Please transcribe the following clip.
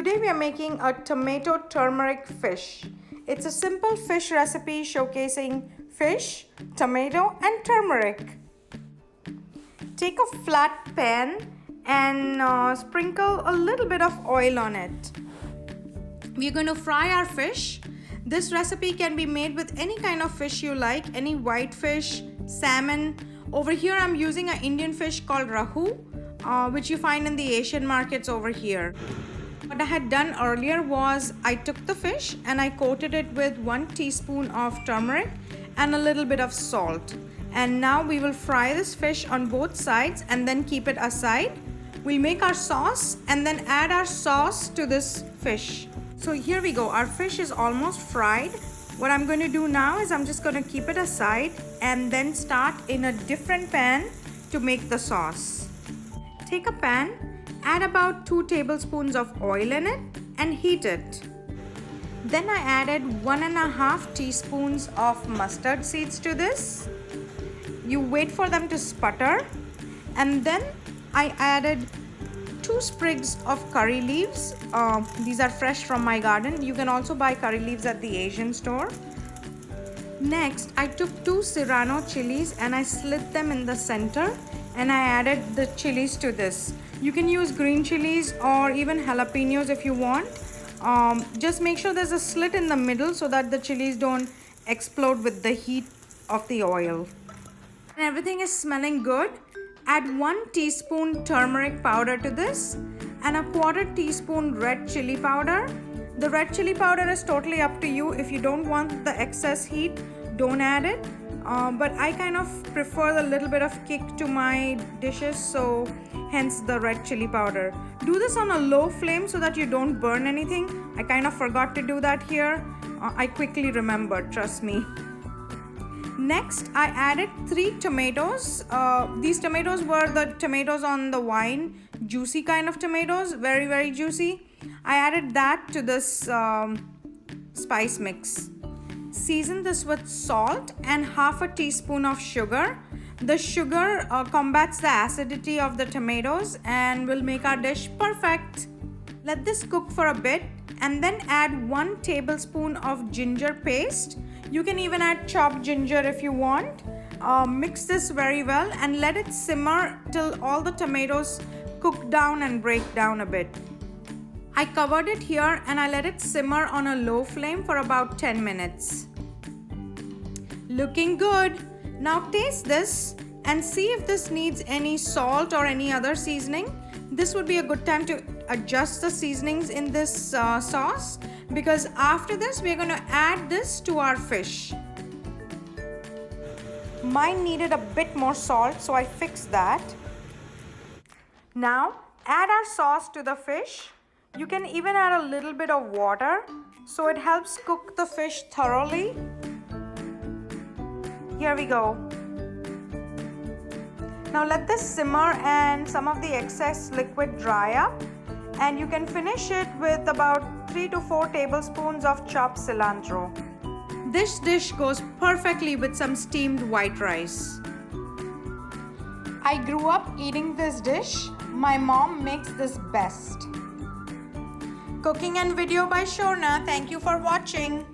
Today we are making a tomato turmeric fish. It's a simple fish recipe showcasing fish, tomato and turmeric. Take a flat pan and sprinkle a little bit of oil on it. We're going to fry our fish. This recipe can be made with any kind of fish you like, any white fish, salmon. Over here I'm using an Indian fish called rahu, which you find in the Asian markets over here. What I had done earlier was I took the fish and I coated it with 1 teaspoon of turmeric and a little bit of salt. And now we will fry this fish on both sides and then keep it aside. We'll make our sauce and then add our sauce to this fish. So here we go, our fish is almost fried. What I'm going to do now is I'm just going to keep it aside and then start in a different pan to make the sauce. Take a pan, add about 2 tablespoons of oil in it and heat it. Then I added 1.5 teaspoons of mustard seeds to this. You wait for them to sputter, and then I added 2 sprigs of curry leaves. These are fresh from my garden. You can also buy curry leaves at the Asian store. Next, I took 2 serrano chilies and I slit them in the center and I added the chilies to this. You can use green chilies or even jalapenos if you want. Just make sure there's a slit in the middle so that the chilies don't explode with the heat of the oil. And everything is smelling good. Add 1 teaspoon turmeric powder to this and a 1/4 teaspoon red chili powder. The red chili powder is totally up to you. If you don't want the excess heat, don't add it. But I kind of prefer a little bit of kick to my dishes, so hence the red chili powder. Do this on a low flame so that you don't burn anything. I kind of forgot to do that here. I quickly remembered, trust me. Next, I added 3 tomatoes. These tomatoes were the tomatoes on the vine, juicy kind of tomatoes, very juicy. I added that to this spice mix. Season this with salt and 1/2 teaspoon of sugar. The sugar combats the acidity of the tomatoes and will make our dish perfect. Let this cook for a bit and then add 1 tablespoon of ginger paste. You can even add chopped ginger if you want. Mix this very well and let it simmer till all the tomatoes cook down and break down a bit. I covered it here and I let it simmer on a low flame for about 10 minutes. Looking good. Now taste this and see if this needs any salt or any other seasoning. This would be a good time to adjust the seasonings in this sauce, because after this we're going to add this to our fish. Mine needed a bit more salt, so I fixed that. Now add our sauce to the fish. You can even add a little bit of water so it helps cook the fish thoroughly. Here we go. Now let this simmer and some of the excess liquid dry up, and you can finish it with about 3 to 4 tablespoons of chopped cilantro. This dish goes perfectly with some steamed white rice. I grew up eating this dish. My mom makes this best. Cooking and video by Shorna. Thank you for watching.